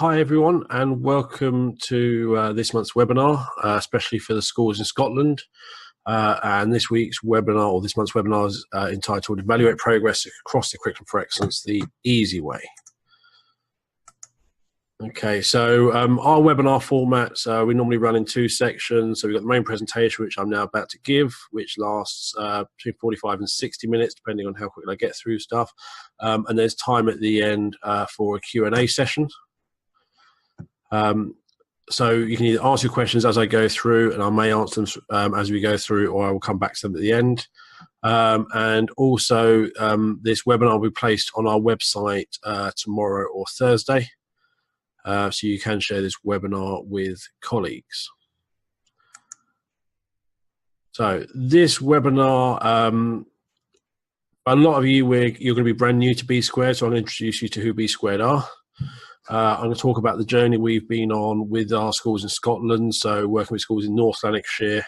Hi everyone, and welcome to this month's webinar, especially for the schools in Scotland. And this week's webinar, or this month's webinar, is entitled Evaluate Progress Across the Curriculum for Excellence the Easy Way. Okay, so our webinar formats, we normally run in two sections. So we've got the main presentation, which I'm now about to give, which lasts between 45 and 60 minutes, depending on how quickly I get through stuff. And there's time at the end for a Q&A session. So you can either ask your questions as I go through, and I may answer them as we go through, or I will come back to them at the end. And also, this webinar will be placed on our website tomorrow or Thursday, so you can share this webinar with colleagues. So this webinar, a lot of you, you're going to be brand new to B Squared, so I'm going to introduce you to who B Squared are. I'm going to talk about the journey we've been on with our schools in Scotland, so working with schools in North Lanarkshire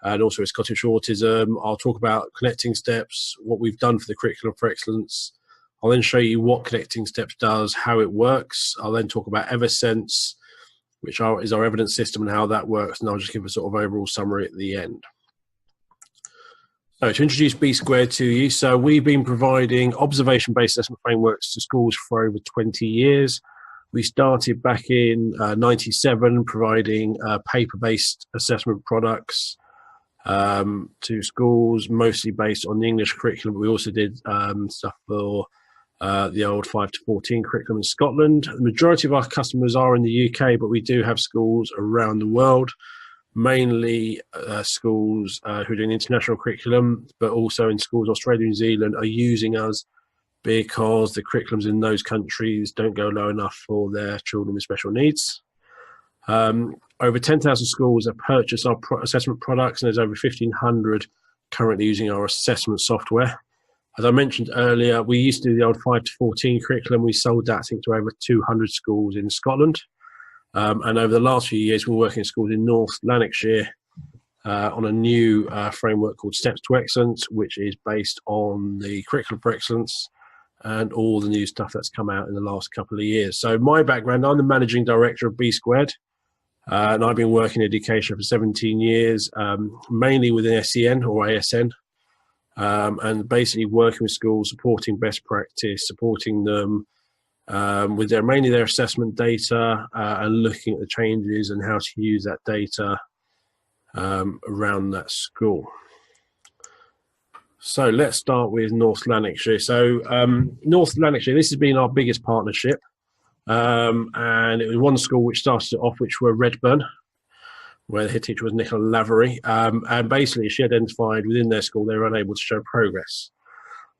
and also with Scottish Autism. I'll talk about connecting steps, what we've done for the Curriculum for Excellence. I'll then show you what connecting steps does, how it works. I'll then talk about EverSense, which is our evidence system and how that works, and I'll just give a sort of overall summary at the end. So to introduce B Squared to you, so we've been providing observation-based assessment frameworks to schools for over 20 years. We started back in '97 providing paper-based assessment products to schools, mostly based on the English curriculum. We also did stuff for the old 5 to 14 curriculum in Scotland. The majority of our customers are in the UK, but we do have schools around the world, mainly schools who are doing international curriculum, but also in schools Australia and New Zealand are using us because the curriculums in those countries don't go low enough for their children with special needs. Over 10,000 schools have purchased our assessment products, and there's over 1,500 currently using our assessment software. As I mentioned earlier, we used to do the old 5 to 14 curriculum. We sold that, I think, to over 200 schools in Scotland. And over the last few years, we're working in schools in North Lanarkshire on a new framework called Steps to Excellence, which is based on the Curriculum for Excellence and all the new stuff that's come out in the last couple of years. So my background, I'm the managing director of B Squared, and I've been working in education for 17 years, mainly within SEN or ASN, and basically working with schools, supporting best practice, supporting them with mainly their assessment data and looking at the changes and how to use that data around that school. So let's start with North Lanarkshire. So North Lanarkshire, this has been our biggest partnership, and it was one school which started it off, which were Redburn, where the head teacher was Nicola Lavery, and basically she identified within their school they were unable to show progress.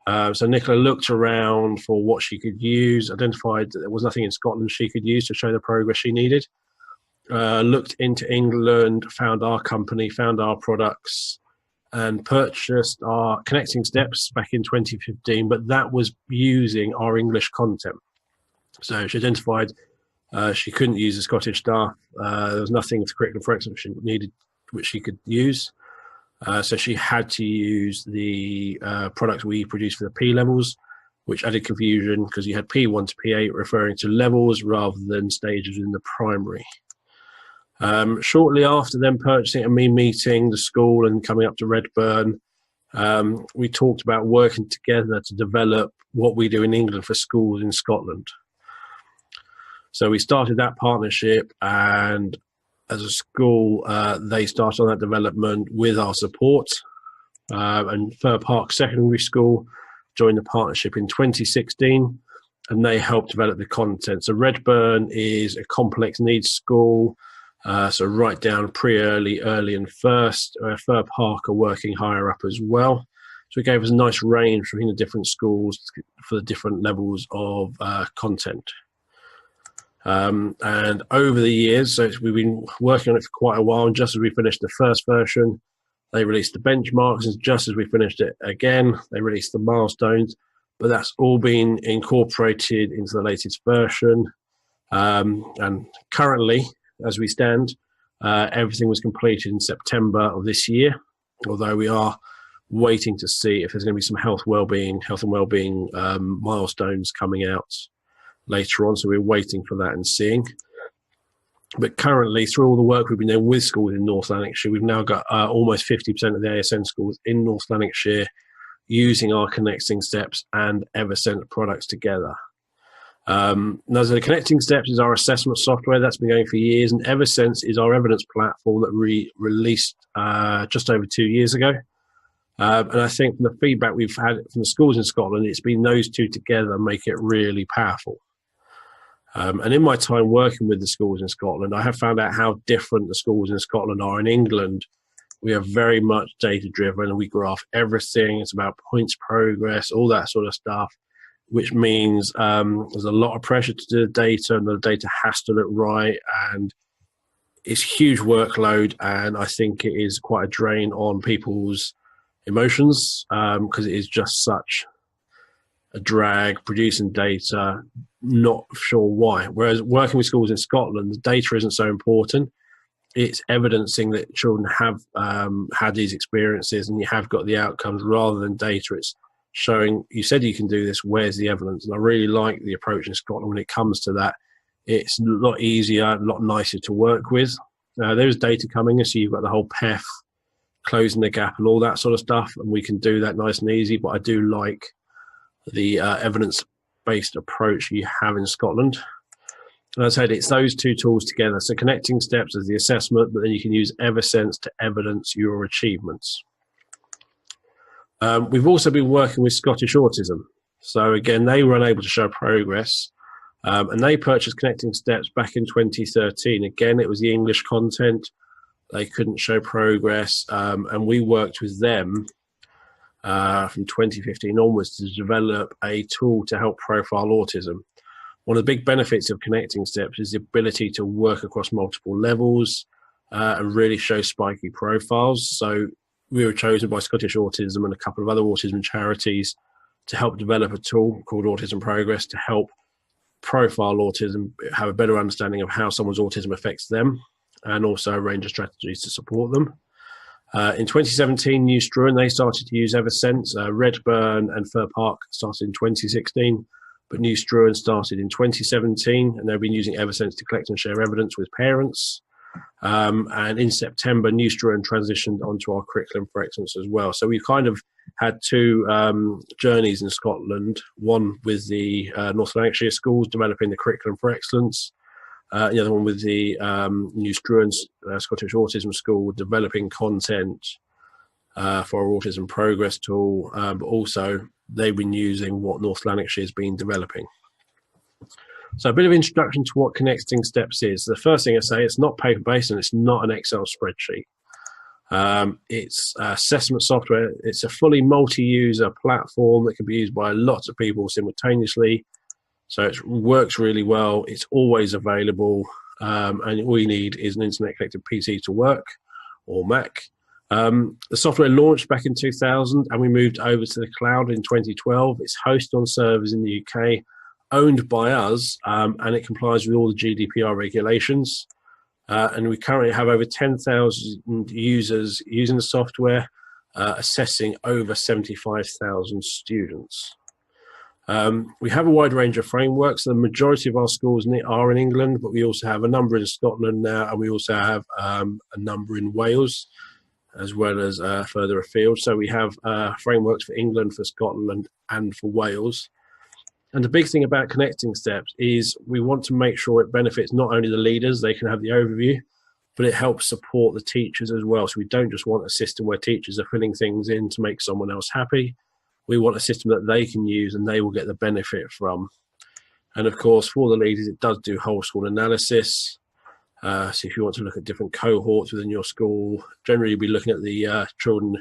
So Nicola looked around for what she could use, identified that there was nothing in Scotland she could use to show the progress she needed, looked into England, found our company, found our products, and purchased our connecting steps back in 2015, but that was using our English content. So she identified she couldn't use the Scottish staff. There was nothing with the Curriculum for Excellence she needed, which she could use. So she had to use the product we produced for the P levels, which added confusion because you had P1 to P8 referring to levels rather than stages in the primary. Shortly after them purchasing and me meeting the school and coming up to Redburn, we talked about working together to develop what we do in England for schools in Scotland. So we started that partnership, and as a school, they started on that development with our support. And Fir Park Secondary School joined the partnership in 2016, and they helped develop the content. So Redburn is a complex needs school, so right down pre-early, early and first. Fir Park are working higher up as well. So it gave us a nice range between the different schools for the different levels of content. And over the years, so we've been working on it for quite a while, and just as we finished the first version, they released the benchmarks, and just as we finished it again, they released the milestones, but that's all been incorporated into the latest version. And currently, as we stand, everything was completed in September of this year, although we are waiting to see if there's going to be some health and wellbeing milestones coming out later on, so we're waiting for that and seeing. But currently, through all the work we've been doing with schools in North Lanarkshire, we've now got almost 50% of the ASN schools in North Lanarkshire using our Connecting Steps and Eversense products together. Now, the Connecting Steps is our assessment software that's been going for years, and Eversense is our evidence platform that we released just over 2 years ago. And I think from the feedback we've had from the schools in Scotland, it's been those two together make it really powerful. And in my time working with the schools in Scotland, I have found out how different the schools in Scotland are. In England, we are very much data driven and we graph everything. It's about points progress, all that sort of stuff, which means there's a lot of pressure to do the data, and the data has to look right. And it's huge workload. And I think it is quite a drain on people's emotions because it is just such a drag producing data, not sure why. Whereas working with schools in Scotland, the data isn't so important. It's evidencing that children have had these experiences and you have got the outcomes rather than data. It's showing, you said you can do this, where's the evidence? And I really like the approach in Scotland when it comes to that. It's a lot easier, a lot nicer to work with. There's data coming in, so you've got the whole PEF, closing the gap and all that sort of stuff, and we can do that nice and easy, but I do like the evidence-based approach you have in Scotland. And as I said, it's those two tools together. So Connecting Steps is the assessment, but then you can use Eversense to evidence your achievements. We've also been working with Scottish Autism. So again, they were unable to show progress, and they purchased Connecting Steps back in 2013. Again, it was the English content. They couldn't show progress, and we worked with them from 2015 onwards to develop a tool to help profile autism. One of the big benefits of Connecting Steps is the ability to work across multiple levels and really show spiky profiles. So we were chosen by Scottish Autism and a couple of other autism charities to help develop a tool called Autism Progress to help profile autism, have a better understanding of how someone's autism affects them, and also a range of strategies to support them. In 2017, New Struan, they started to use Eversense. Redburn and Fir Park started in 2016, but New Struan started in 2017, and they've been using Eversense to collect and share evidence with parents. And in September, New Struan transitioned onto our curriculum for excellence as well. So we've kind of had two journeys in Scotland, one with the North Lanarkshire schools developing the curriculum for excellence, the other one with the New Struan Scottish Autism School developing content for our Autism Progress tool, but also they've been using what North Lanarkshire has been developing. So a bit of introduction to what Connecting Steps is. The first thing I say, it's not paper-based and it's not an Excel spreadsheet. It's assessment software. It's a fully multi-user platform that can be used by lots of people simultaneously. So it works really well. It's always available. And all you need is an internet-connected PC to work, or Mac. The software launched back in 2000 and we moved over to the cloud in 2012. It's hosted on servers in the UK, owned by us, and it complies with all the GDPR regulations. And we currently have over 10,000 users using the software, assessing over 75,000 students. We have a wide range of frameworks. The majority of our schools are in England, but we also have a number in Scotland now, and we also have a number in Wales, as well as further afield. So we have frameworks for England, for Scotland, and for Wales. And the big thing about Connecting Steps is we want to make sure it benefits not only the leaders, they can have the overview, but it helps support the teachers as well. So we don't just want a system where teachers are filling things in to make someone else happy. We want a system that they can use and they will get the benefit from. And of course, for the leaders, it does do whole school analysis. So if you want to look at different cohorts within your school, generally you'll be looking at the children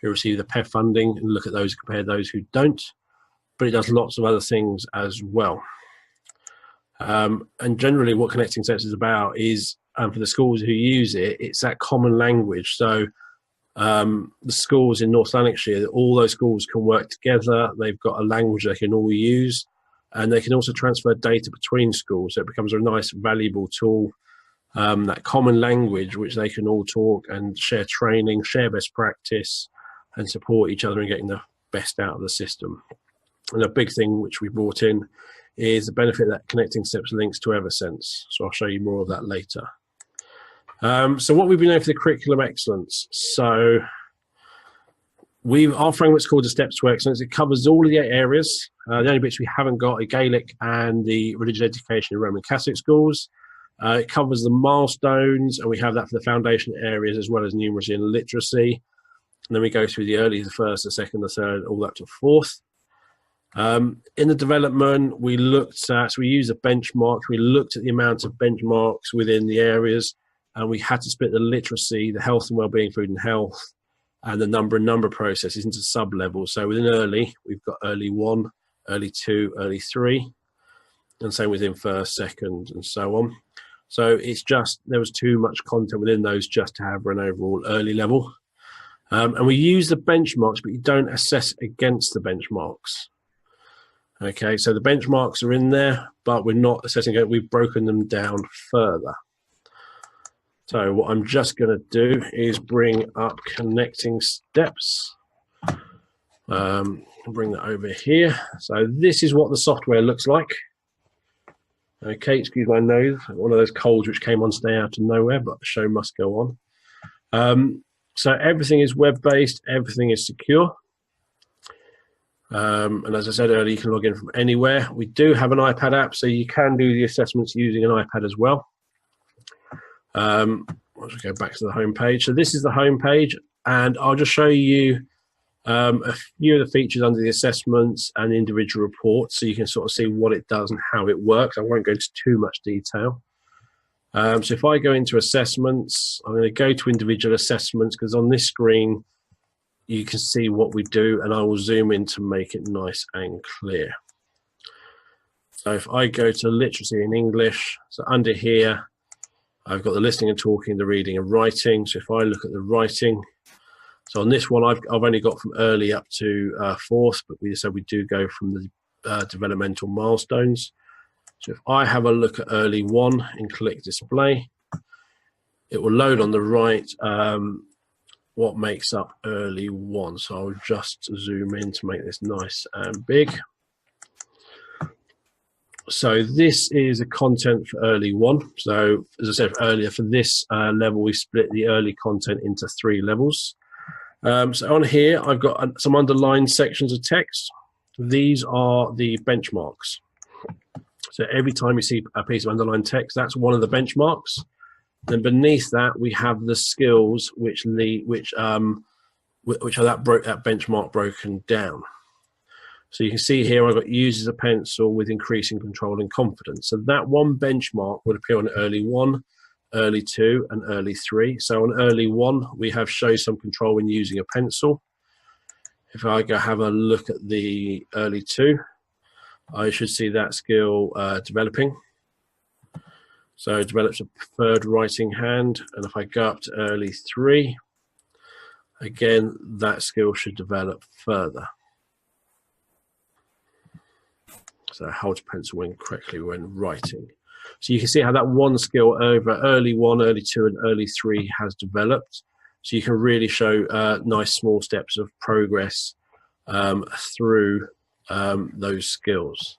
who receive the PEF funding and look at those, compare those who don't. But it does lots of other things as well. And generally what Connecting Steps is about is, for the schools who use it, it's that common language. So the schools in North Lanarkshire, all those schools can work together. They've got a language they can all use, and they can also transfer data between schools. So it becomes a nice, valuable tool, that common language which they can all talk and share training, share best practice, and support each other in getting the best out of the system. And a big thing which we brought in is the benefit that connecting steps links to Eversense. So I'll show you more of that later. So what we've been doing for the curriculum excellence. So our framework's called the Steps to Excellence. It covers all of the 8 areas. The only bits we haven't got are Gaelic and the religious education in Roman Catholic schools. It covers the milestones, and we have that for the foundation areas as well as numeracy and literacy. And then we go through the early, the first, the second, the third, all up to fourth. In the development, we looked at, so we used the benchmarks. We looked at the amount of benchmarks within the areas, and we had to split the literacy, the health and wellbeing, food and health, and the number processes into sub-levels. So within early, we've got early 1, early 2, early 3, and same within first, second, and so on. So it's just, there was too much content within those just to have an overall early level. And we use the benchmarks, but you don't assess against the benchmarks. Okay, so the benchmarks are in there, but we're not assessing it. We've broken them down further. So what I'm just going to do is bring up connecting steps. Bring that over here. So this is what the software looks like. Okay, excuse my nose. One of those colds which came on stay out of nowhere, but the show must go on. So everything is web-based. Everything is secure. And as I said earlier, you can log in from anywhere. We do have an iPad app, so you can do the assessments using an iPad as well. Let's go back to the home page. So this is the home page, and I'll just show you a few of the features under the assessments and individual reports, so you can sort of see what it does and how it works. I won't go into too much detail. So if I go into assessments, I'm going to go to individual assessments, because on this screen you can see what we do, and I will zoom in to make it nice and clear. So if I go to literacy in English, so under here I've got the listening and talking, the reading and writing. So if I look at the writing, so on this one I've only got from early up to fourth, but we said we do go from the developmental milestones. So if I have a look at early 1 and click display, it will load on the right what makes up early 1. So I'll just zoom in to make this nice and big. So this is the content for early 1. So as I said earlier, for this level, we split the early content into 3 levels. So on here, I've got some underlined sections of text. These are the benchmarks. So every time you see a piece of underlined text, that's one of the benchmarks. Then beneath that, we have the skills which are that benchmark broken down. So you can see here I've got uses a pencil with increasing control and confidence. So that one benchmark would appear on early 1, early 2, and early 3. So on early 1, we have show some control when using a pencil. If I go have a look at the early 2, I should see that skill developing. So it develops a preferred writing hand. And if I go up to early 3, again, that skill should develop further. So hold a pencil when correctly when writing. So you can see how that one skill over early 1, early 2, and early 3 has developed. So you can really show nice small steps of progress through those skills.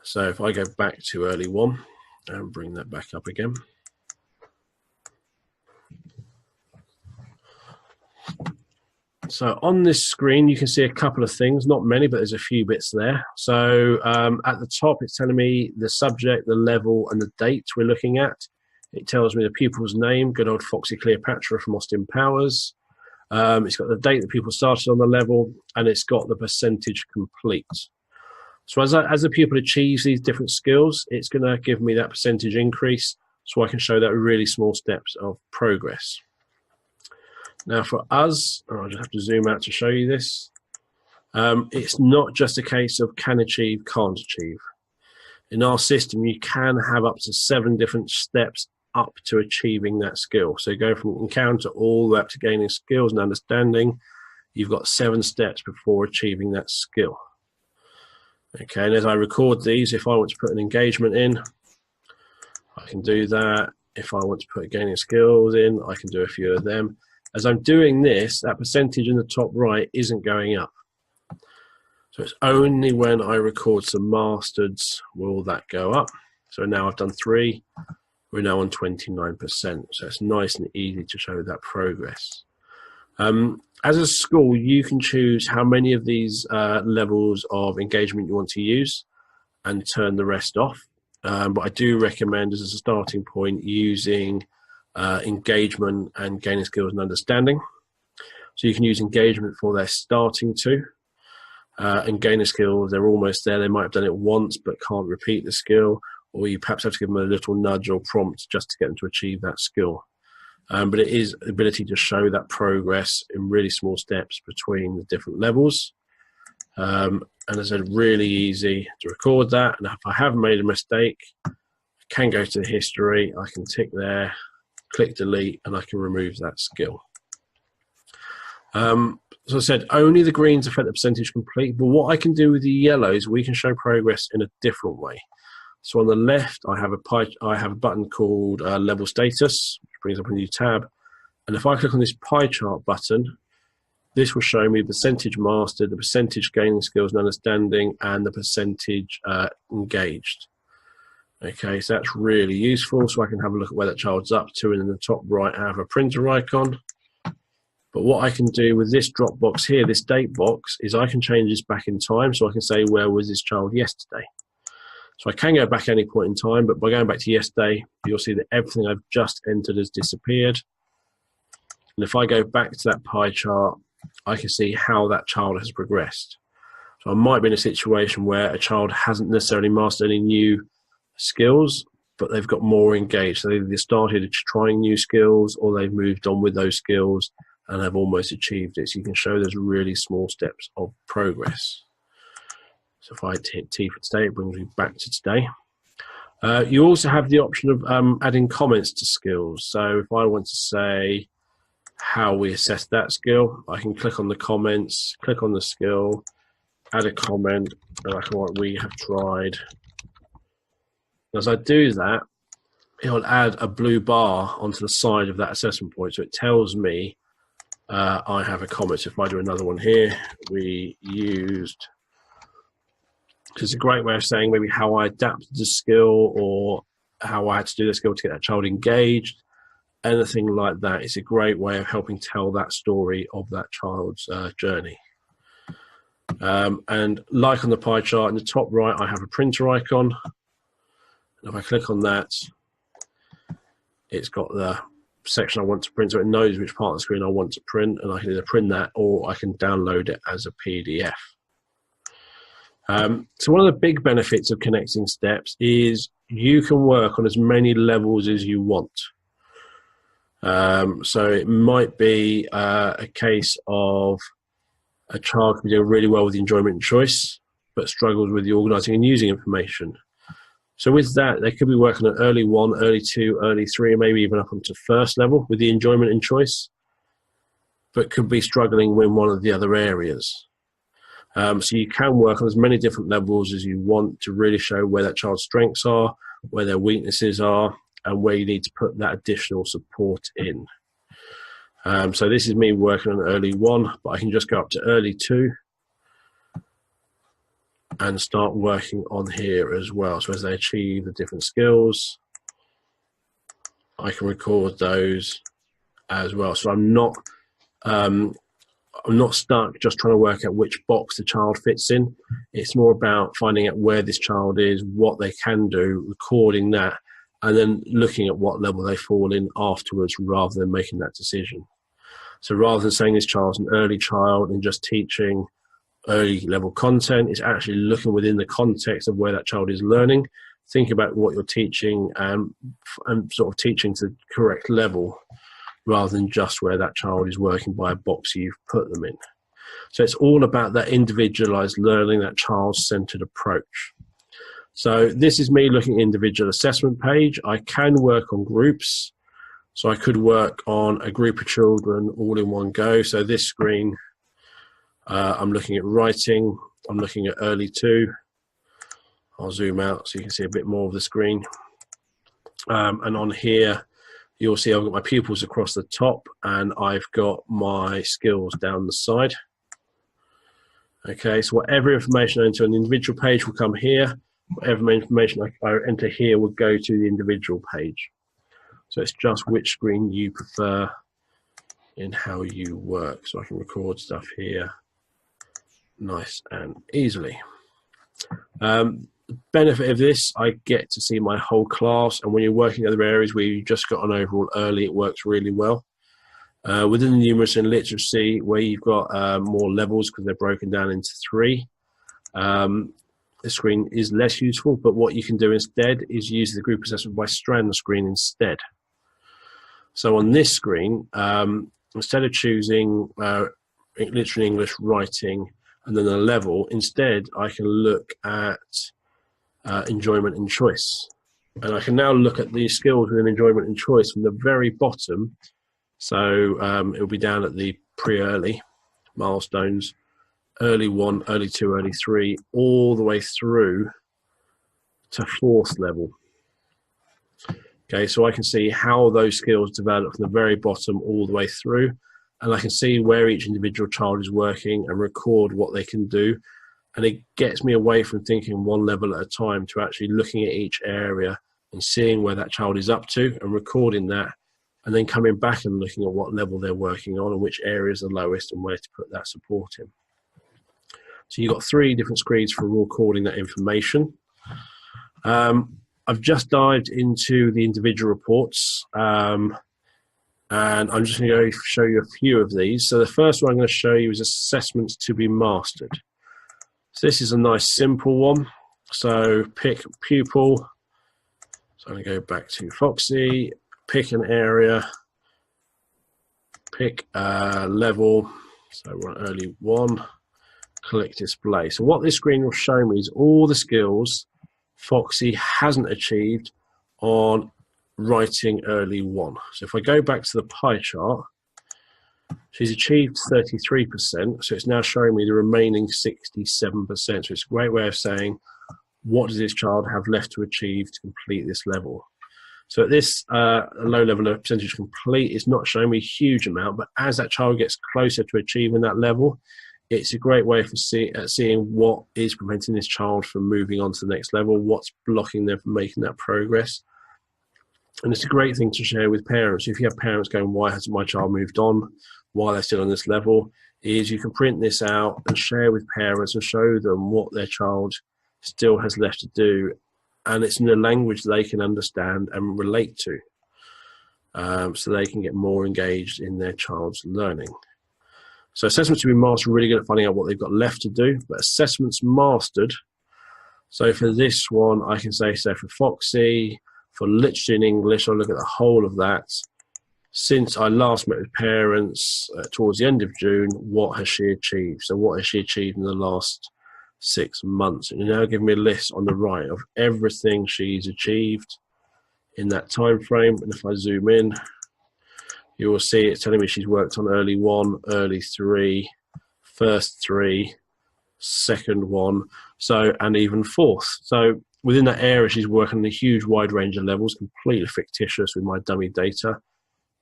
So if I go back to early 1 and bring that back up again. So on this screen, you can see a couple of things, not many, but there's a few bits there. So at the top, it's telling me the subject, the level, and the date we're looking at. It tells me the pupil's name, good old Foxy Cleopatra from Austin Powers. It's got the date the pupil started on the level, and it's got the percentage complete. So as the pupil achieves these different skills, it's going to give me that percentage increase, so I can show that really small steps of progress. Now for us, I'll just have to zoom out to show you this. It's not just a case of can achieve, can't achieve. In our system, you can have up to 7 different steps up to achieving that skill. So go from encounter all the way up to gaining skills and understanding. You've got 7 steps before achieving that skill. Okay, and as I record these, if I want to put an engagement in, I can do that. If I want to put gaining skills in, I can do a few of them. As I'm doing this, that percentage in the top right isn't going up. So it's only when I record some masters will that go up. So now I've done 3. We're now on 29%. So it's nice and easy to show that progress. As a school, you can choose how many of these levels of engagement you want to use and turn the rest off. But I do recommend, as a starting point, using engagement and gaining skills and understanding. So you can use engagement for their starting to, and gaining skills, they're almost there. They might have done it once but can't repeat the skill, or you perhaps have to give them a little nudge or prompt just to get them to achieve that skill. But it is the ability to show that progress in really small steps between the different levels. And as I said, really easy to record that. And if I have made a mistake, I can go to history, I can tick there, click delete, and I can remove that skill. So I said, only the greens affect the percentage complete, but what I can do with the yellows, we can show progress in a different way. So on the left, I have a button called level status, which brings up a new tab. And if I click on this pie chart button, this will show me the percentage mastered, the percentage gaining skills and understanding, and the percentage engaged. Okay, so that's really useful. So I can have a look at where that child's up to, and in the top right, I have a printer icon. But what I can do with this drop box here, this date box, is I can change this back in time. So I can say, where was this child yesterday? So I can go back any point in time, but by going back to yesterday, you'll see that everything I've just entered has disappeared. And if I go back to that pie chart, I can see how that child has progressed. So I might be in a situation where a child hasn't necessarily mastered any new skills, but they've got more engaged. So they've started trying new skills, or they've moved on with those skills and have almost achieved it. So you can show those really small steps of progress. So if I hit T for today, it brings me back to today. You also have the option of adding comments to skills. So if I want to say how we assess that skill, I can click on the comments, click on the skill, add a comment, and I can write, we have tried. As I do that, it'll add a blue bar onto the side of that assessment point. So it tells me I have a comment. So if I do another one here, we used, it's a great way of saying maybe how I adapted the skill, or how I had to do the skill to get that child engaged, anything like that. It's a great way of helping tell that story of that child's journey. And like on the pie chart in the top right, I have a printer icon. And if I click on that, it's got the section I want to print, so it knows which part of the screen I want to print, and I can either print that or I can download it as a PDF. So one of the big benefits of connecting steps is you can work on as many levels as you want. So it might be a case of a child can be doing really well with the enjoyment and choice, but struggles with the organising and using information. So with that, they could be working at early 1, early 2, early 3, maybe even up onto first level with the enjoyment and choice, but could be struggling with one of the other areas. So you can work on as many different levels as you want to really show where that child's strengths are, where their weaknesses are, and where you need to put that additional support in. So this is me working on early 1, but I can just go up to early 2 and start working on here as well. So as they achieve the different skills, I can record those as well. So I'm not stuck just trying to work out which box the child fits in. It's more about finding out where this child is, what they can do, recording that, and then looking at what level they fall in afterwards rather than making that decision. So rather than saying this child's an early child and just teaching early level content, it's actually looking within the context of where that child is learning, think about what you're teaching and sort of teaching to the correct level rather than just where that child is working by a box you've put them in. So it's all about that individualized learning, that child-centered approach. So this is me looking at individual assessment page. I can work on groups. So I could work on a group of children all in one go. So this screen, I'm looking at writing. I'm looking at early 2. I'll zoom out so you can see a bit more of the screen. And on here, you'll see I've got my pupils across the top and I've got my skills down the side. Okay, so whatever information I enter on the individual page will come here. Whatever information I enter here will go to the individual page. So it's just which screen you prefer in how you work. So I can record stuff here nice and easily. The benefit of this, I get to see my whole class, and when you're working in other areas where you just got an overall early, it works really well. Within the numeracy and literacy, where you've got more levels because they're broken down into 3, the screen is less useful, but what you can do instead is use the group assessment by strand screen instead. So on this screen, instead of choosing literacy, English, writing, and then a level, instead I can look at enjoyment and choice. And I can now look at these skills within enjoyment and choice from the very bottom. So it'll be down at the pre-early milestones, early 1, early 2, early 3, all the way through to 4th level. Okay, so I can see how those skills develop from the very bottom all the way through, and I can see where each individual child is working and record what they can do. And it gets me away from thinking one level at a time to actually looking at each area and seeing where that child is up to and recording that, and then coming back and looking at what level they're working on and which area is the lowest and where to put that support in. So you've got 3 different screens for recording that information. I've just dived into the individual reports, and I'm just going to show you a few of these. So the first one I'm going to show you is assessments to be mastered. So this is a nice simple one. So pick pupil. So I'm going to go back to Foxy, pick an area, pick a level. So we're on early 1. Click display. So what this screen will show me is all the skills Foxy hasn't achieved on writing early 1. So if I go back to the pie chart, she's achieved 33%, so it's now showing me the remaining 67%. So it's a great way of saying, what does this child have left to achieve to complete this level? So at this low level of percentage complete, it's not showing me a huge amount, but as that child gets closer to achieving that level, it's a great way for seeing what is preventing this child from moving on to the next level, what's blocking them from making that progress. And it's a great thing to share with parents. If you have parents going, why hasn't my child moved on while they're still on this level, is you can print this out and share with parents and show them what their child still has left to do. And it's in a language they can understand and relate to, so they can get more engaged in their child's learning. So assessments to be mastered are really good at finding out what they've got left to do, but assessments mastered. So for this one, I can say, so for Foxy, for literacy and English, I'll look at the whole of that. Since I last met with parents towards the end of June, what has she achieved? So what has she achieved in the last 6 months? And you now give me a list on the right of everything she's achieved in that time frame. And if I zoom in, you will see it's telling me she's worked on early 1, early 3, first 3, second 1, so, and even 4th. So within that area, she's working on a huge wide range of levels, completely fictitious with my dummy data.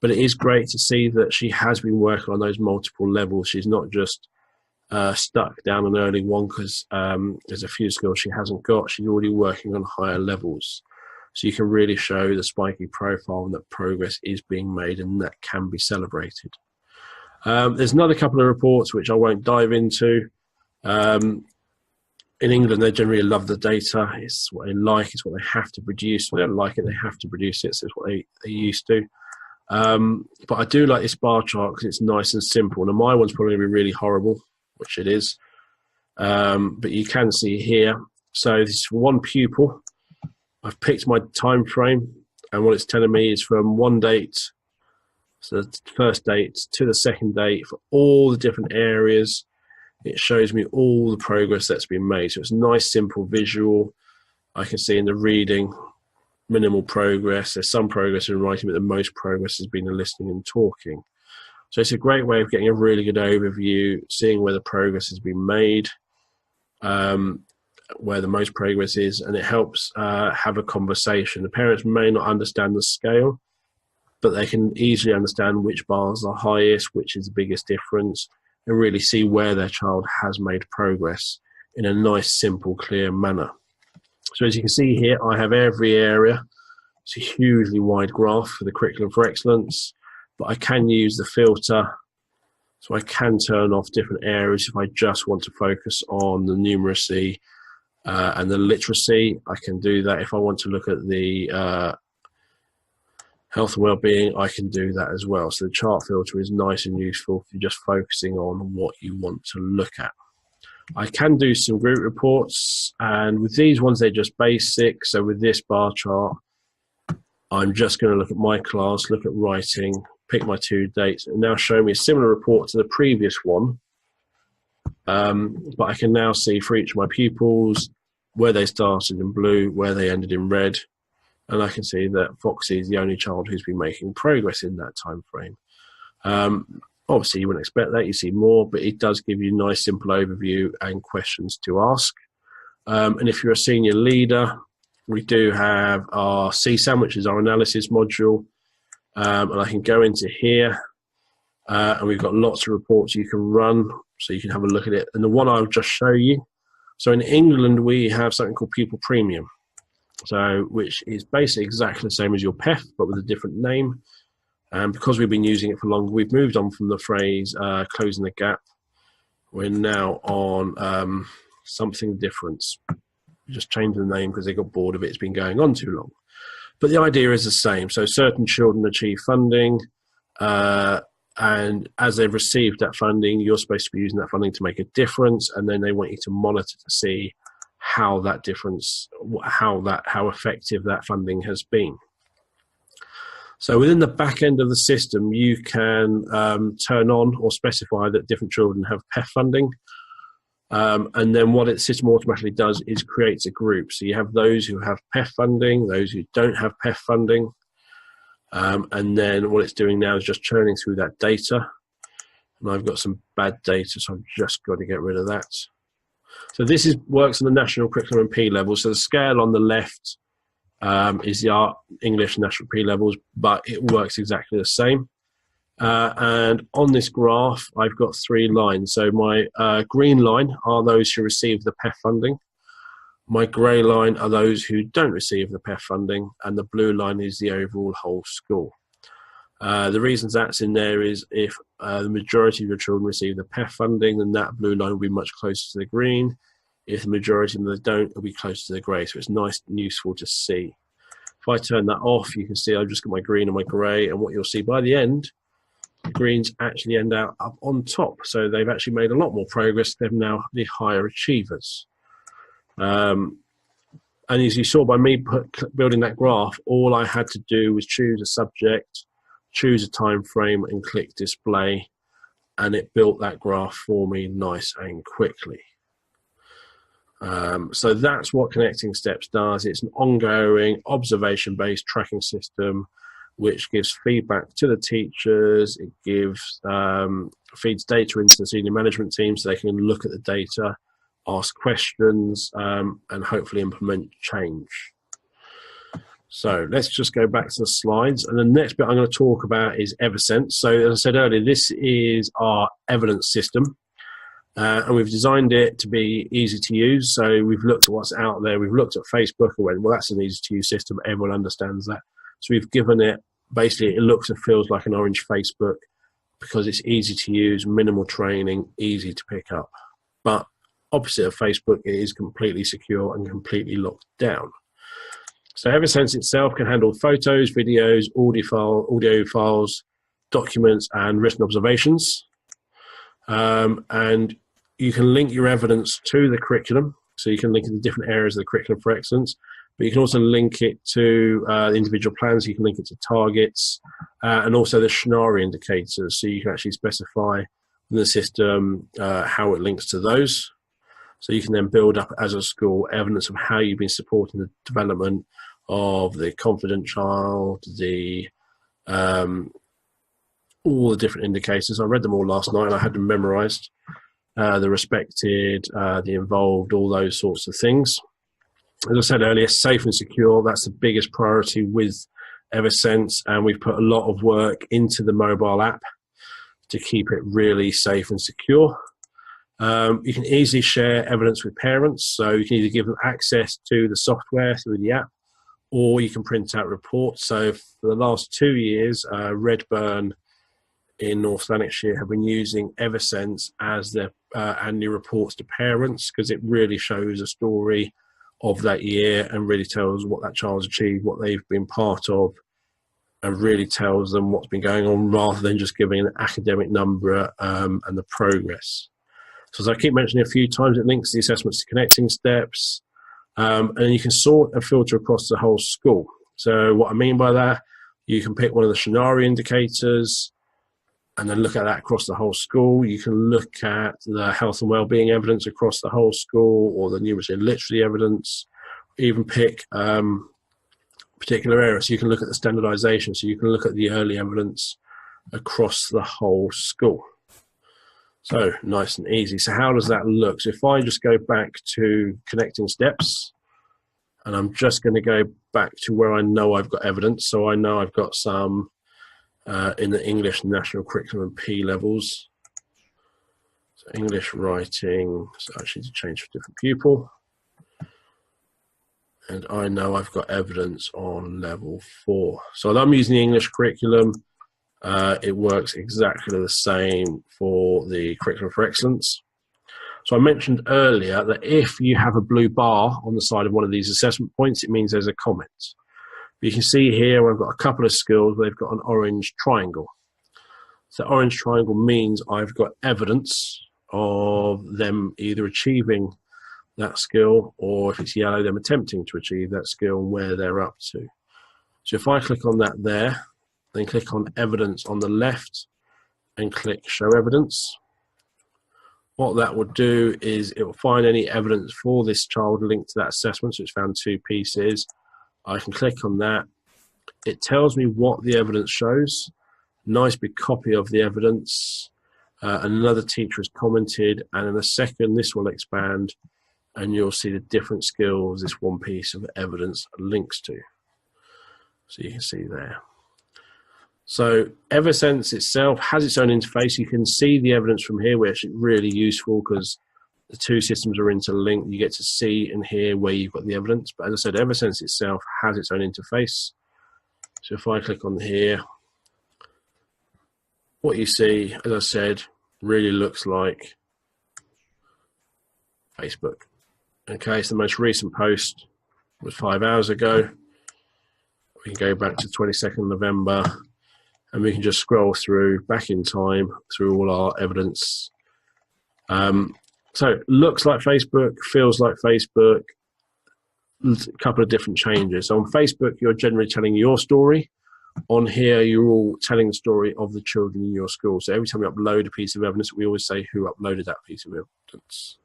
But it is great to see that she has been working on those multiple levels. She's not just stuck down on early 1 because there's a few skills she hasn't got. She's already working on higher levels. So you can really show the spiky profile and that progress is being made and that can be celebrated. There's another couple of reports which I won't dive into. In England, they generally love the data. It's what they like, it's what they have to produce. If they don't like it, they have to produce it. So it's what they used to. But I do like this bar chart because it's nice and simple. Now my one's probably going to be really horrible, which it is. But you can see here. So this is for one pupil. I've picked my time frame, and what it's telling me is from one date, so the first date, to the second date, for all the different areas. It shows me all the progress that's been made. So it's a nice, simple visual. I can see in the reading, minimal progress. There's some progress in writing, but the most progress has been in listening and talking. So it's a great way of getting a really good overview, seeing where the progress has been made, where the most progress is, and it helps have a conversation. The parents may not understand the scale, but they can easily understand which bars are highest, which is the biggest difference, and really see where their child has made progress in a nice, simple, clear manner. So as you can see here, I have every area. It's a hugely wide graph for the Curriculum for Excellence, but I can use the filter, so I can turn off different areas if I just want to focus on the numeracy and the literacy. I can do that. If I want to look at the health and well-being, I can do that as well. So the chart filter is nice and useful for just focusing on what you want to look at. I can do some group reports, and with these ones, they're just basic. So with this bar chart, I'm just going to look at my class, look at writing, pick my 2 dates, and now show me a similar report to the previous one. But I can now see for each of my pupils where they started in blue, where they ended in red, and I can see that Foxy is the only child who's been making progress in that time frame. Obviously, you wouldn't expect that. You see more, but it does give you a nice, simple overview and questions to ask. And if you're a senior leader, we do have our CSAM, which is our analysis module. And I can go into here, and we've got lots of reports you can run, so you can have a look at it. And the one I'll just show you. So in England, we have something called Pupil Premium, which is basically exactly the same as your PEF, but with a different name. And because we've been using it for longer, we've moved on from the phrase closing the gap. We're now on something different. We just changed the name because they got bored of it. It's been going on too long. But the idea is the same. So certain children achieve funding, and as they've received that funding, you're supposed to be using that funding to make a difference, and then they want you to monitor to see how that difference, how effective that funding has been. So within the back end of the system, you can turn on or specify that different children have PEF funding. And then what the system automatically does is creates a group. So you have those who have PEF funding, those who don't have PEF funding. And then what it's doing now is just churning through that data. And I've got some bad data, so I've just got to get rid of that. So this works on the national curriculum and P level. So the scale on the left is the Art, English, National P levels, but it works exactly the same. And on this graph, I've got 3 lines. So my green line are those who receive the PEF funding. My grey line are those who don't receive the PEF funding, and the blue line is the overall whole school. The reasons that's in there is if the majority of your children receive the PEF funding, then that blue line will be much closer to the green. If the majority of them don't, it'll be closer to the grey. So it's nice and useful to see. If I turn that off, you can see I've just got my green and my grey, and what you'll see by the end, the greens actually end up on top. So they've actually made a lot more progress. They're now the higher achievers. And as you saw by me building that graph, all I had to do was choose a subject, choose a time frame, and click display, and it built that graph for me nice and quickly. So that's what Connecting Steps does. It's an ongoing observation-based tracking system which gives feedback to the teachers. It gives feeds data into the senior management team so they can look at the data, ask questions, and hopefully implement change. So let's just go back to the slides. And the next bit I'm going to talk about is EverSense. So as I said earlier, this is our evidence system. And we've designed it to be easy to use. So we've looked at what's out there. We've looked at Facebook and went, well, that's an easy to use system. Everyone understands that. So we've given it, basically, it looks and feels like an orange Facebook because it's easy to use, minimal training, easy to pick up. But opposite of Facebook, it is completely secure and completely locked down. So EverSense itself can handle photos, videos, audio files, documents, and written observations. And you can link your evidence to the curriculum. So you can link it to different areas of the Curriculum for Excellence, but you can also link it to the individual plans. You can link it to targets and also the HMIE indicators. So you can actually specify in the system how it links to those. So you can then build up as a school evidence of how you've been supporting the development of the confident child, the all the different indicators. I read them all last night and I had them memorized. The respected, the involved, all those sorts of things. As I said earlier, safe and secure, that's the biggest priority with EverSense, and we've put a lot of work into the mobile app to keep it really safe and secure. You can easily share evidence with parents, so you can either give them access to the software through the app, or you can print out reports. So for the last 2 years, Redburn in North Lanarkshire have been using Eversense as their annual reports to parents, because it really shows a story of that year and really tells what that child's achieved, what they've been part of, and really tells them what's been going on, rather than just giving an academic number and the progress. So as I keep mentioning a few times, it links the assessments to connecting steps, and you can sort and filter across the whole school. So what I mean by that, you can pick one of the scenario indicators and then look at that across the whole school. You can look at the health and wellbeing evidence across the whole school, or the numeracy and literacy evidence, even pick particular areas. So you can look at the standardization, so you can look at the early evidence across the whole school. So nice and easy. So how does that look? So if I just go back to connecting steps, and I'm just going to go back to where I know I've got evidence. So I know I've got some in the English National Curriculum and P levels. So English writing, so actually to change for different pupil. And I know I've got evidence on level 4. So I'm using the English curriculum. It works exactly the same for the Curriculum for Excellence. So I mentioned earlier that if you have a blue bar on the side of one of these assessment points, it means there's a comment. You can see here I've got a couple of skills where they've got an orange triangle. So orange triangle means I've got evidence of them either achieving that skill, or if it's yellow, them attempting to achieve that skill and where they're up to. So if I click on that there, then click on evidence on the left and click show evidence, what that will do is it will find any evidence for this child linked to that assessment. So it's found 2 pieces. I can click on that. It tells me what the evidence shows. Nice big copy of the evidence. Another teacher has commented, and in a second this will expand and you'll see the different skills this one piece of evidence links to. So you can see there. So Eversense itself has its own interface. You can see the evidence from here, which is really useful because the 2 systems are interlinked. You get to see and hear where you've got the evidence. But as I said, Eversense itself has its own interface. So if I click on here, what you see, as I said, really looks like Facebook. Okay, so the most recent post was 5 hours ago. We can go back to 22nd November. And we can just scroll through back in time through all our evidence. So it looks like Facebook, feels like Facebook, a couple of different changes. So on Facebook, you're generally telling your story. On here, you're all telling the story of the children in your school. So every time we upload a piece of evidence, we always say who uploaded that piece of evidence.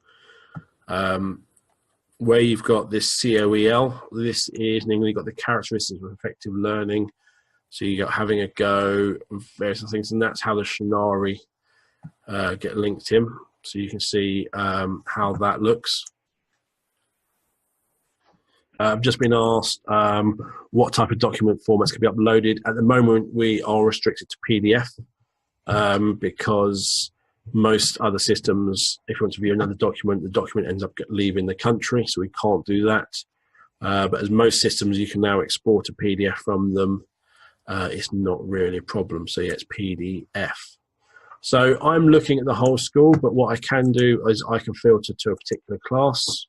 Where you've got this COEL, this is, and then you've got the characteristics of effective learning. So you got having a go, various things, and that's how the Shinari get linked in. So you can see how that looks. I've just been asked what type of document formats can be uploaded. At the moment, we are restricted to PDF because most other systems, if you want to view another document, the document ends up leaving the country, so we can't do that. But as most systems, you can now export a PDF from them. It's not really a problem. So yeah, it's PDF. So I'm looking at the whole school, but what I can do is I can filter to a particular class,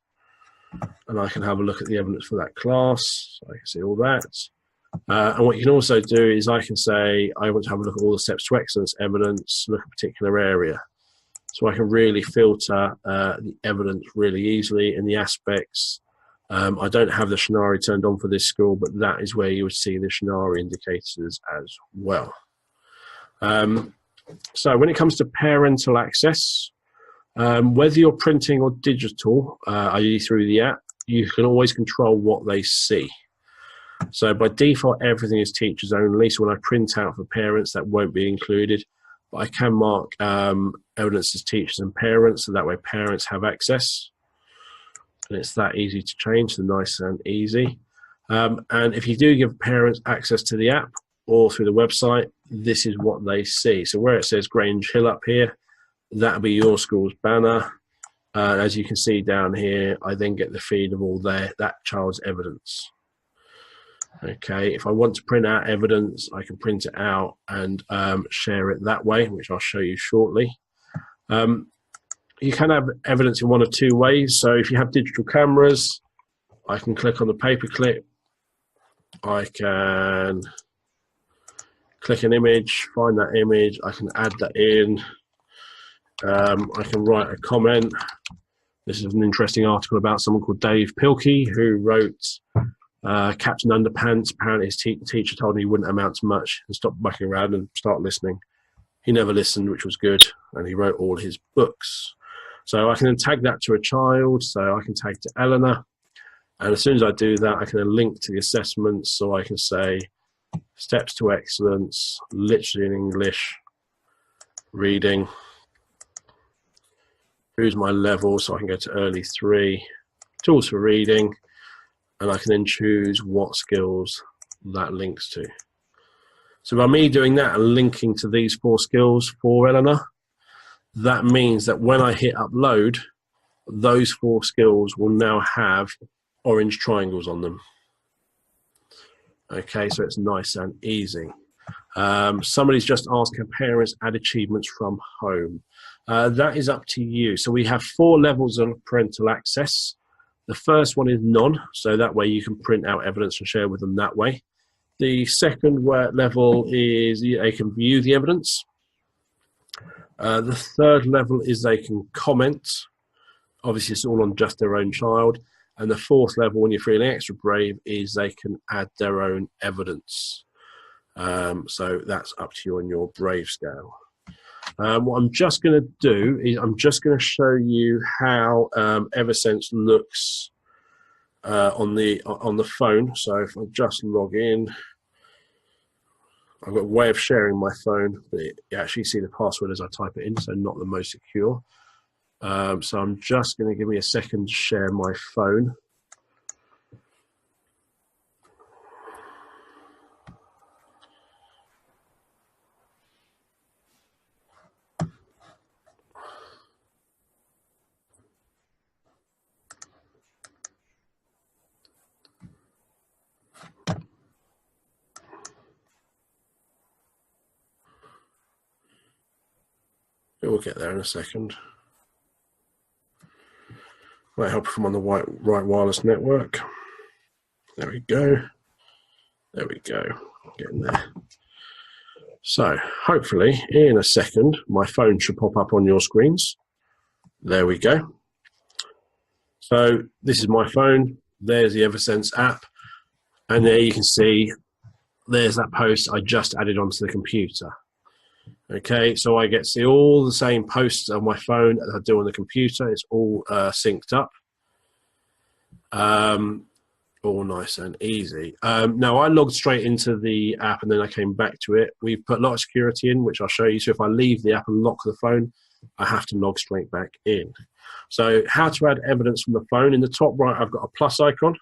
and I can have a look at the evidence for that class. So I can see all that. And what you can also do is I can say, I want to have a look at all the steps to excellence evidence, look at a particular area. So I can really filter the evidence really easily in the aspects. I don't have the Shinari turned on for this school, but that is where you would see the Shinari indicators as well. So when it comes to parental access, whether you're printing or digital, i.e. through the app, you can always control what they see. So by default, everything is teachers only. So when I print out for parents, that won't be included. But I can mark evidence as teachers and parents, so that way parents have access. And it's that easy to change, so nice and easy. And if you do give parents access to the app or through the website, this is what they see. So where it says Grange Hill up here, that'll be your school's banner. As you can see down here, I then get the feed of all that child's evidence. Okay, if I want to print out evidence, I can print it out and share it that way, which I'll show you shortly. You can have evidence in one of two ways. So if you have digital cameras, I can click on the paperclip. I can click an image, find that image, I can add that in. I can write a comment. This is an interesting article about someone called Dave Pilkey, who wrote Captain Underpants. Apparently his teacher told him he wouldn't amount to much and stop mucking around and start listening. He never listened, which was good, and he wrote all his books. So I can then tag that to a child, so I can tag to Eleanor. And as soon as I do that, I can then link to the assessments, so I can say steps to excellence, literacy in English, reading. Choose my level, so I can go to early 3, tools for reading, and I can then choose what skills that links to. So by me doing that and linking to these 4 skills for Eleanor, that means that when I hit upload, those 4 skills will now have orange triangles on them. Okay, so it's nice and easy. Somebody's just asked, can parents add achievements from home? That is up to you. So we have 4 levels of parental access. The first one is none, so that way you can print out evidence and share with them that way. The second level is they can view the evidence. The third level is they can comment. Obviously, it's all on just their own child. And the fourth level, when you're feeling extra brave, is they can add their own evidence. So that's up to you on your brave scale. What I'm just going to do is I'm just going to show you how Eversense looks on the phone. So if I just log in, I've got a way of sharing my phone, but you actually see the password as I type it in, so not the most secure. So I'm just going to give me a second to share my phone. We'll get there in a second. Might help if I'm on the right wireless network. There we go. There we go. Getting there. So hopefully in a second, my phone should pop up on your screens. There we go. So this is my phone. There's the Eversense app. And there you can see, there's that post I just added onto the computer. Okay, so I get to see all the same posts on my phone that I do on the computer. It's all synced up. All nice and easy. Now, I logged straight into the app and then I came back to it. We've put a lot of security in, which I'll show you. So if I leave the app and lock the phone, I have to log straight back in. So how to add evidence from the phone. In the top right, I've got a plus icon.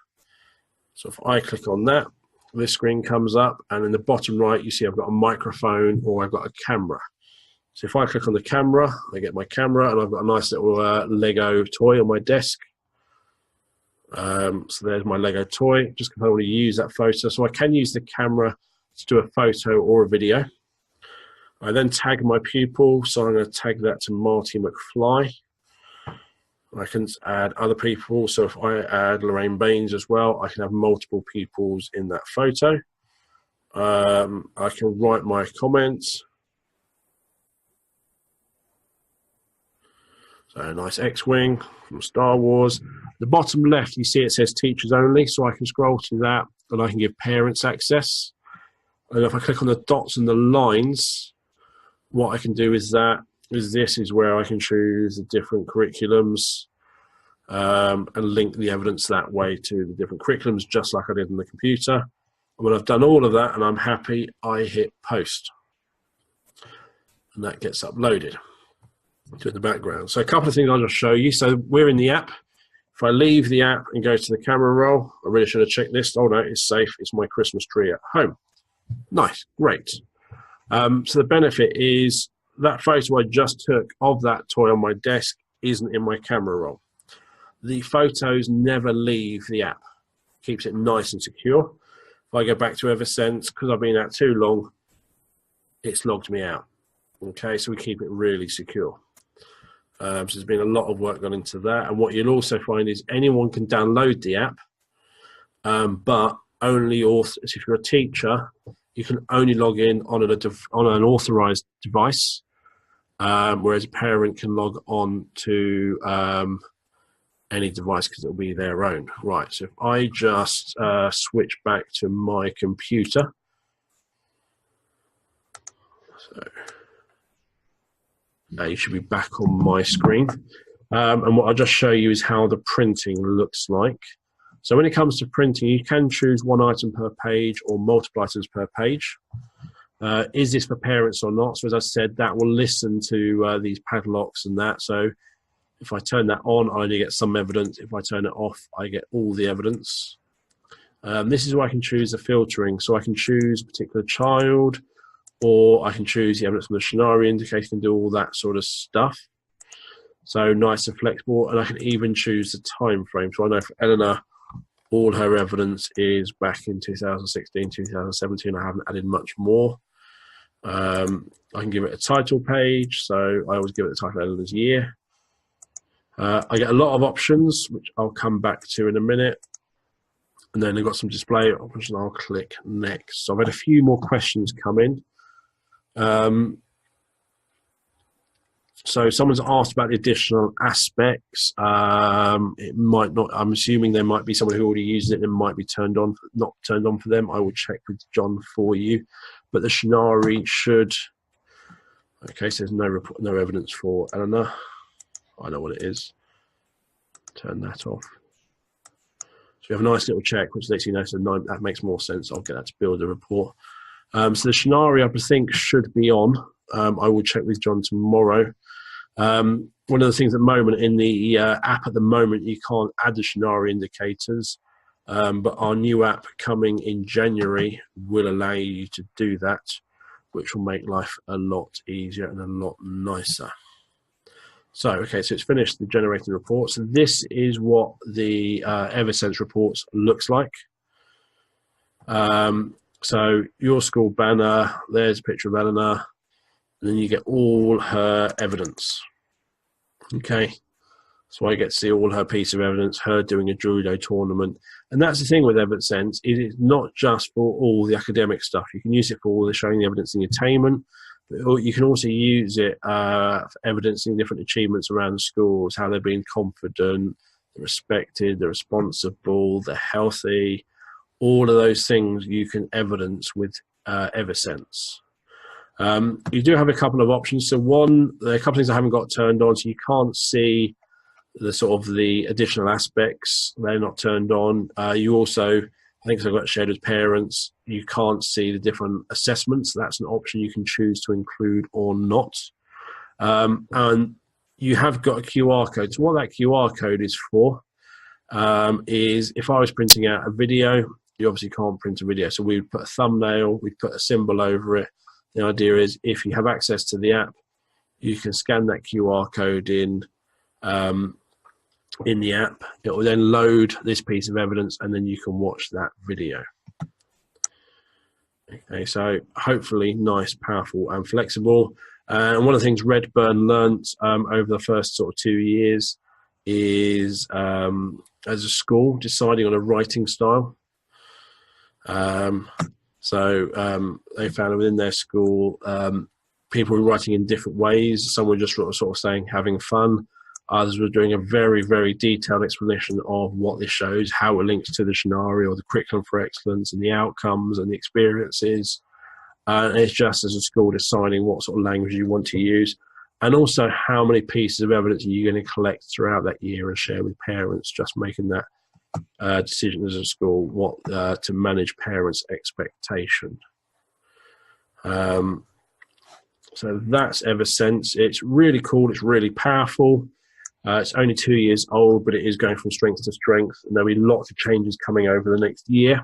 So if I click on that, this screen comes up, and in the bottom right, you see I've got a microphone or I've got a camera. So if I click on the camera, I get my camera, and I've got a nice little Lego toy on my desk. So there's my Lego toy, just because I want to use that photo. So I can use the camera to do a photo or a video. I then tag my pupil, so I'm going to tag that to Marty McFly. I can add other people, so if I add Lorraine Baines as well, I can have multiple pupils in that photo. I can write my comments. So a nice X-Wing from Star Wars. The bottom left, you see it says teachers only, so I can scroll to that and I can give parents access. And if I click on the dots and the lines, what I can do is this is where I can choose the different curriculums and link the evidence that way to the different curriculums, just like I did on the computer. And when I've done all of that and I'm happy, I hit post. And that gets uploaded to the background. So a couple of things I'll just show you. So we're in the app. If I leave the app and go to the camera roll, I really should have checked this. Oh no, it's safe. It's my Christmas tree at home. Nice, great. So the benefit is that photo I just took of that toy on my desk isn't in my camera roll. The photos never leave the app. Keeps it nice and secure. If I go back to Eversense, because I've been out too long, it's logged me out. Okay, so we keep it really secure. So there's been a lot of work gone into that. And what you'll also find is anyone can download the app, but only if you're a teacher, you can only log in on an authorized device, whereas a parent can log on to any device because it'll be their own. Right, so if I just switch back to my computer. So now you should be back on my screen. And what I'll just show you is how the printing looks like. So when it comes to printing, you can choose one item per page or multiple items per page. Is this for parents or not? So as I said, that will listen to these padlocks and that. So if I turn that on, I only get some evidence. If I turn it off, I get all the evidence. This is where I can choose the filtering. So I can choose a particular child, or I can choose the evidence from the scenario indicator and do all that sort of stuff. So nice and flexible. And I can even choose the time frame. So I know for Eleanor, all her evidence is back in 2016, 2017. I haven't added much more. I can give it a title page. So I always give it the title Eleanor's year. I get a lot of options, which I'll come back to in a minute. And then I've got some display options. I'll click next. So I've had a few more questions come in. So someone's asked about the additional aspects. It might not, I'm assuming there might be someone who already uses it and might be not turned on for them. I will check with John for you. But the Shinari should, okay, so there's no evidence for Eleanor. I know what it is. Turn that off. So we have a nice little check, which lets you know, so that makes more sense. I'll get that to build a report. So the Shinari, I think, should be on. I will check with John tomorrow. One of the things at the moment in the app at the moment, you can't add the Shinari indicators, but our new app coming in January will allow you to do that, which will make life a lot easier and a lot nicer. So, okay, so it's finished the generating report. So this is what the Eversense reports looks like. So your school banner, there's a picture of Eleanor, and then you get all her evidence. Okay, so I get to see all her piece of evidence, her doing a judo tournament. And that's the thing with Eversense, it is not just for all the academic stuff. You can use it for all the showing the evidence in the attainment, but you can also use it for evidencing different achievements around the schools, how they're being confident, they're respected, they're responsible, they're healthy. All of those things you can evidence with Eversense. You do have a couple of options. So there are a couple of things I haven't got turned on, so you can't see the sort of the additional aspects. They're not turned on. You also, I think, as I got shared with parents, you can't see the different assessments. That's an option you can choose to include or not. And you have got a QR code. So what that QR code is for is if I was printing out a video, you obviously can't print a video. So we'd put a thumbnail, we'd put a symbol over it. The idea is if you have access to the app, you can scan that QR code in the app. It will then load this piece of evidence and then you can watch that video. Okay, so hopefully nice, powerful and flexible. And one of the things Redburn learnt over the first sort of 2 years is as a school deciding on a writing style. They found within their school people were writing in different ways. Some were just sort of saying having fun. Others were doing a very, very detailed explanation of what this shows, how it links to the scenario, the curriculum for excellence and the outcomes and the experiences. And it's just as a school deciding what sort of language you want to use, and also how many pieces of evidence are you going to collect throughout that year and share with parents, just making that decision as a school, what to manage parents' expectation. So that's Eversense. It's really cool. It's really powerful. It's only 2 years old, but it is going from strength to strength. And there'll be lots of changes coming over the next year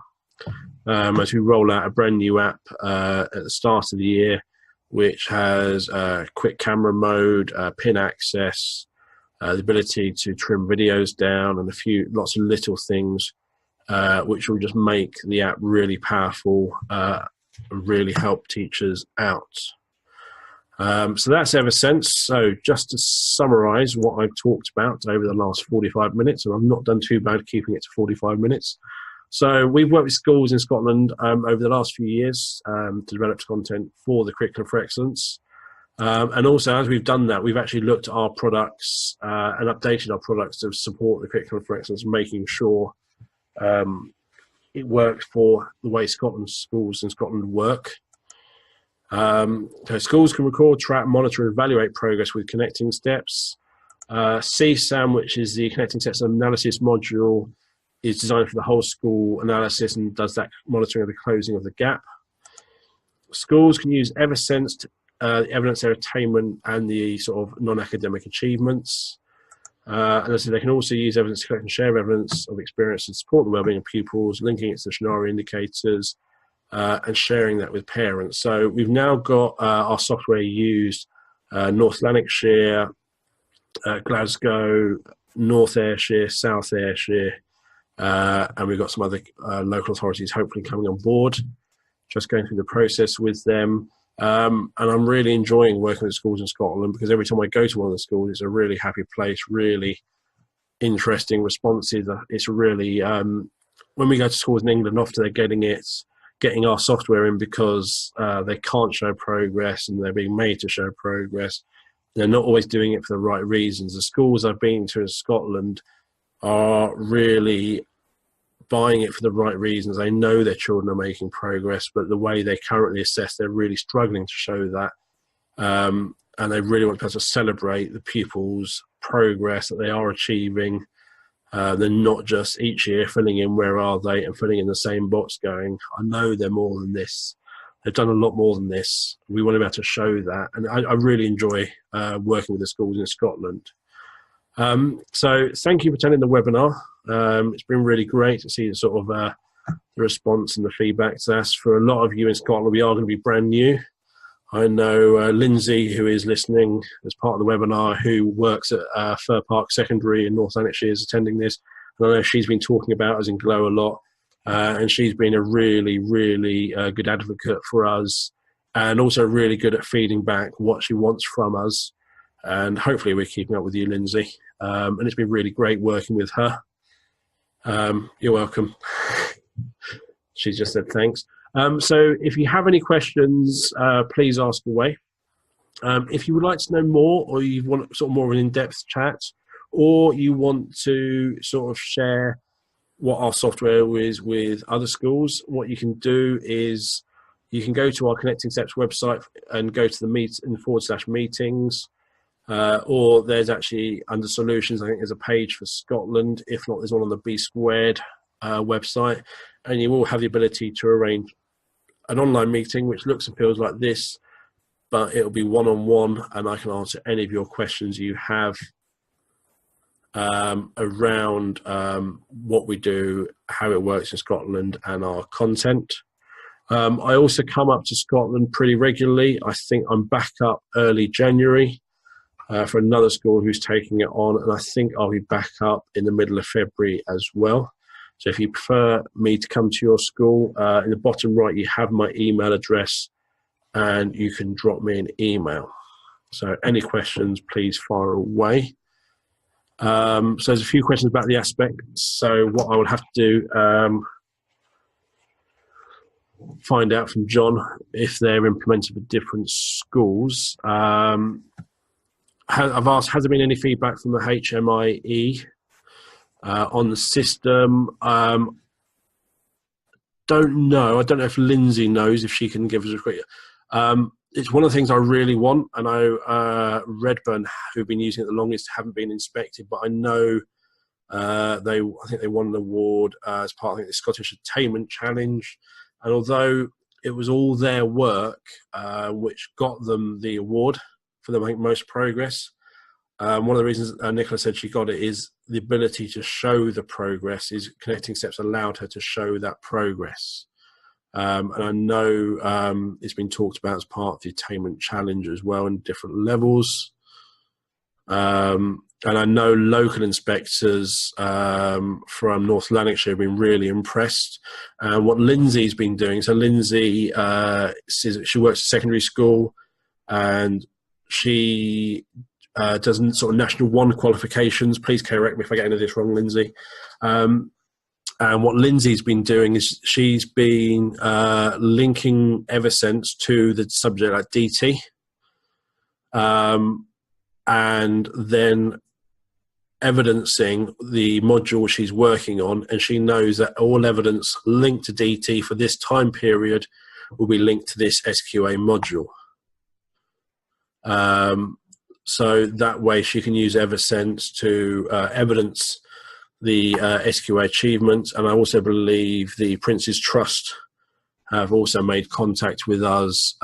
as we roll out a brand new app at the start of the year. which has quick camera mode, pin access, the ability to trim videos down, and lots of little things which will just make the app really powerful and really help teachers out. So that's Eversense. So just to summarize what I've talked about over the last 45 minutes, and I've not done too bad keeping it to 45 minutes. So we've worked with schools in Scotland over the last few years to develop content for the Curriculum for Excellence. And also, as we've done that, we've actually looked at our products and updated our products to support the Curriculum for Excellence, making sure it works for the way schools in Scotland work. So schools can record, track, monitor, and evaluate progress with connecting steps. CSAM, which is the Connecting Steps Analysis module, is designed for the whole school analysis and does that monitoring of the closing of the gap. Schools can use Eversense, evidence their attainment and the sort of non-academic achievements. And so they can also use evidence to collect and share evidence of experience and support the wellbeing of pupils, linking it to scenario indicators, and sharing that with parents. So we've now got our software used North Lanarkshire, Glasgow, North Ayrshire, South Ayrshire, and we've got some other local authorities hopefully coming on board, just going through the process with them. And I'm really enjoying working with schools in Scotland, because every time I go to one of the schools, it's a really happy place, really interesting responses. It's really, when we go to schools in England, often they're getting our software in because they can't show progress and they're being made to show progress. They're not always doing it for the right reasons. The schools I've been to in Scotland are really buying it for the right reasons. They know their children are making progress, but the way they currently assess, they're really struggling to show that. And they really want to celebrate the pupils' progress that they are achieving. They're not just each year filling in where are they and filling in the same box going, I know they're more than this. They've done a lot more than this. We want to be able to show that. And I really enjoy working with the schools in Scotland. So thank you for attending the webinar. It's been really great to see the sort of the response and the feedback to us. For a lot of you in Scotland, we are going to be brand new. I know Lindsay, who is listening as part of the webinar, who works at Fir Park Secondary in North Lanarkshire, is attending this. And I know she's been talking about us in Glow a lot. And she's been a really, really good advocate for us, and also really good at feeding back what she wants from us. And hopefully we're keeping up with you, Lindsay. And it's been really great working with her. You're welcome. She's just said thanks. So if you have any questions, please ask away. If you would like to know more, or you want sort of more of an in-depth chat, or you want to sort of share what our software is with other schools, what you can do is you can go to our Connecting Steps website and go to the /meetings, or there's actually under solutions, I think there's a page for Scotland. If not, there's one on the B Squared website, and you will have the ability to arrange an online meeting which looks and feels like this, but it'll be one-on-one, and I can answer any of your questions you have around what we do, how it works in Scotland, and our content. I also come up to Scotland pretty regularly. I think I'm back up early January for another school who's taking it on, and I think I'll be back up in the middle of February as well. So if you prefer me to come to your school, in the bottom right you have my email address, and you can drop me an email. So any questions, please fire away. So there's a few questions about the aspects. So what I will have to do, find out from John if they're implemented for different schools. I've asked, has there been any feedback from the HMIE on the system? Don't know. I don't know if Lindsay knows, if she can give us a quick. It's one of the things I really want. I know Redburn, who've been using it the longest, haven't been inspected, but I know I think they won an award as part of the Scottish Attainment Challenge. And although it was all their work which got them the award for the most progress, one of the reasons Nicola said she got it is the ability to show the progress. Is Connecting Steps allowed her to show that progress. And I know it's been talked about as part of the attainment challenge as well in different levels. And I know local inspectors from North Lanarkshire have been really impressed. And what Lindsay's been doing, so Lindsay, she works at secondary school, and she does sort of National 1 qualifications. Please correct me if I get any of this wrong, Lindsay. And what Lindsay's been doing is she's been linking Eversense to the subject like DT. And then evidencing the module she's working on, and she knows that all evidence linked to DT for this time period will be linked to this SQA module. So that way she can use Eversense to evidence the SQA achievements. And I also believe the Prince's Trust have also made contact with us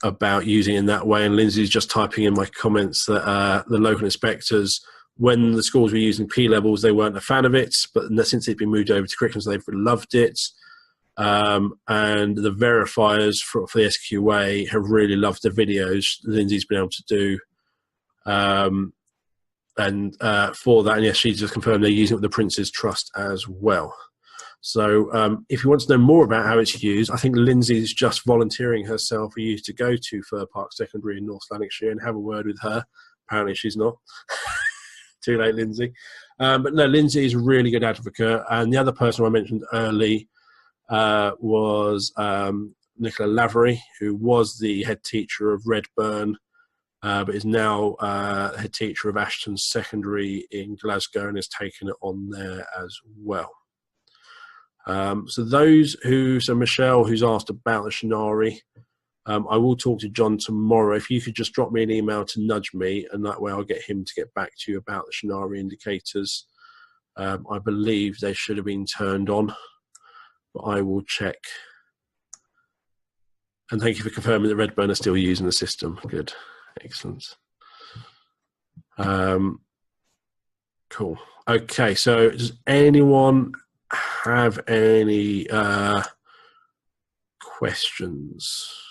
about using it in that way. And Lindsay's just typing in my comments that the local inspectors, when the schools were using P levels, they weren't a fan of it, but since it's been moved over to curriculum, they've loved it. And the verifiers for the SQA have really loved the videos Lindsay's been able to do. For that, and yes, she's just confirmed they're using it with the Prince's Trust as well. So if you want to know more about how it's used, I think Lindsay's just volunteering herself for you to go to Fir Park Secondary in North Lanarkshire and have a word with her. Apparently she's not. Too late, Lindsay. But no, Lindsay is a really good advocate. And the other person I mentioned early was Nicola Lavery, who was the head teacher of Redburn, but is now head teacher of Ashton Secondary in Glasgow and has taken it on there as well. So Michelle, who's asked about the Shinari, I will talk to John tomorrow. If you could just drop me an email to nudge me, and that way I'll get him to get back to you about the Shinari indicators. I believe they should have been turned on, but I will check. And thank you for confirming that Redburn are still using the system. Good, excellent. Cool. Okay, so does anyone have any questions?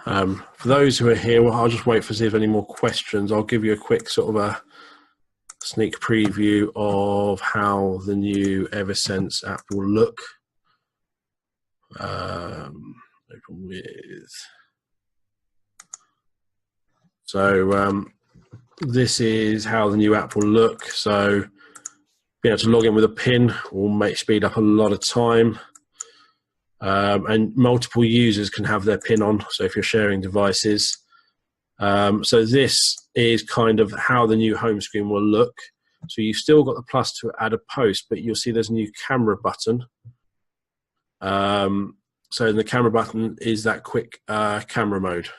For those who are here, well, I'll just wait for see if any more questions. I'll give you a quick sort of a sneak preview of how the new Eversense app will look. Open with. So this is how the new app will look. So being able to log in with a PIN will speed up a lot of time. And multiple users can have their PIN on, so if you're sharing devices. So this is kind of how the new home screen will look. So you've still got the plus to add a post, but you'll see there's a new camera button. So the camera button is that quick camera mode.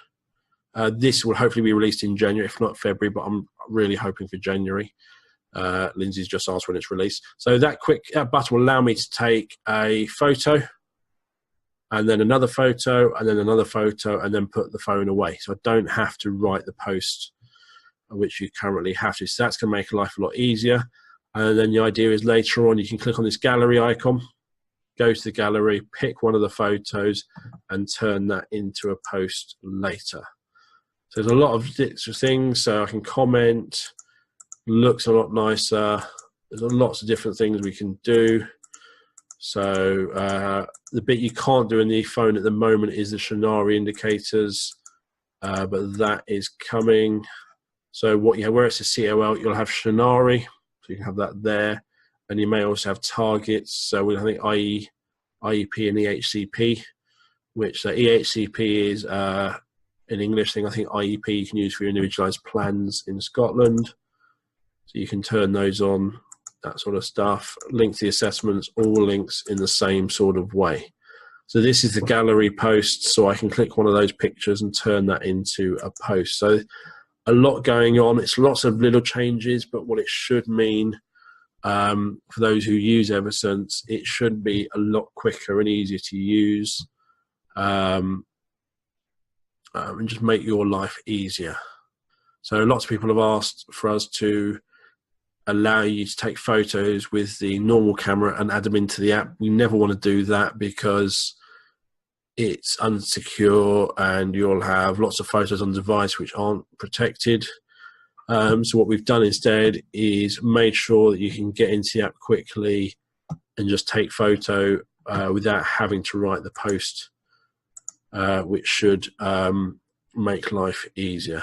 This will hopefully be released in January, if not February, but I'm really hoping for January. Lindsay's just asked when it's released. So that button will allow me to take a photo, and then another photo, and then another photo, and then put the phone away. So I don't have to write the post, which you currently have to. So that's going to make life a lot easier. And then the idea is later on, you can click on this gallery icon, go to the gallery, pick one of the photos, and turn that into a post later. So there's a lot of extra things. So I can comment, looks a lot nicer. There's lots of different things we can do. So the bit you can't do in the phone at the moment is the Shinari indicators, but that is coming. So what you have, where it's a COL, you'll have Shinari, so you can have that there, and you may also have targets. So we'll have the IEP and EHCP which EHCP is an English thing. I think IEP you can use for your individualised plans in Scotland. So you can turn those on, that sort of stuff. Link to the assessments, all links in the same sort of way. So this is the gallery post, so I can click one of those pictures and turn that into a post. So a lot going on. It's lots of little changes, but what it should mean for those who use Eversense, it should be a lot quicker and easier to use, and just make your life easier. So lots of people have asked for us to allow you to take photos with the normal camera and add them into the app. We never want to do that because it's unsecure and you'll have lots of photos on the device which aren't protected. So what we've done instead is made sure that you can get into the app quickly and just take photo without having to write the post, which should make life easier.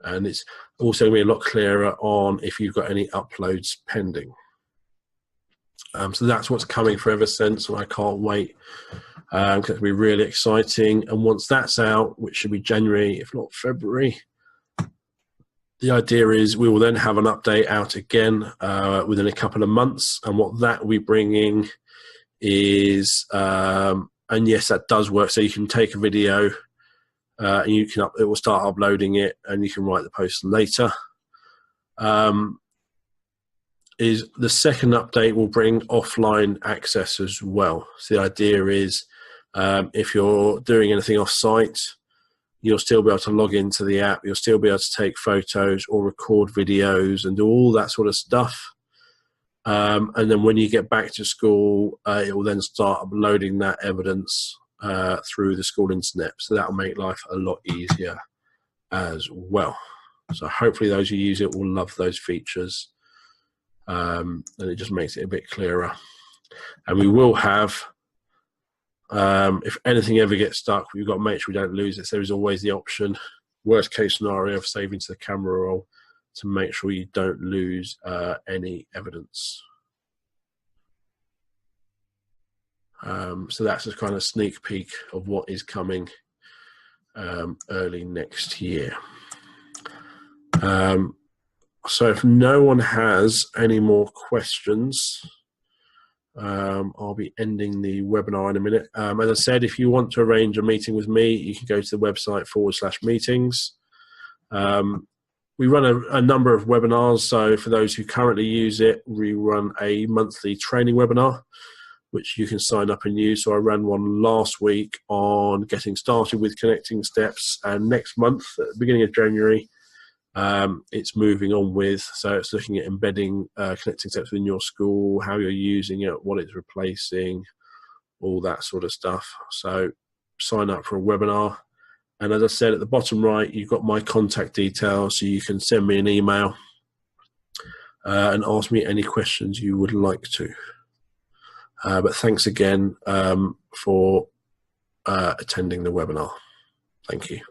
And it's also going to be a lot clearer on if you've got any uploads pending. So that's what's coming for Eversense, and I can't wait. It's going to be really exciting. And once that's out, which should be January, if not February, the idea is we will then have an update out again within a couple of months. And what that will be bringing is, and yes, that does work. So you can take a video and you can it will start uploading it, and you can write the post later. Is the second update will bring offline access as well. So the idea is if you're doing anything off site, you'll still be able to log into the app, you'll still be able to take photos or record videos and do all that sort of stuff. And then when you get back to school, it will then start uploading that evidence through the school internet. So that will make life a lot easier as well. So hopefully those who use it will love those features. And it just makes it a bit clearer. And we will have, if anything ever gets stuck, we've got to make sure we don't lose it. So there is always the option, worst case scenario, of saving to the camera roll to make sure you don't lose any evidence. So that's a kind of sneak peek of what is coming early next year. So if no one has any more questions, I'll be ending the webinar in a minute. As I said, if you want to arrange a meeting with me, you can go to the website /meetings. We run a number of webinars. So for those who currently use it, we run a monthly training webinar, which you can sign up and use. So I ran one last week on getting started with connecting steps. And next month, at the beginning of January, it's moving on with, so it's looking at embedding connecting steps within your school, how you're using it, what it's replacing, all that sort of stuff. So sign up for a webinar. And as I said, at the bottom right, you've got my contact details, so you can send me an email and ask me any questions you would like to. But thanks again for attending the webinar. Thank you.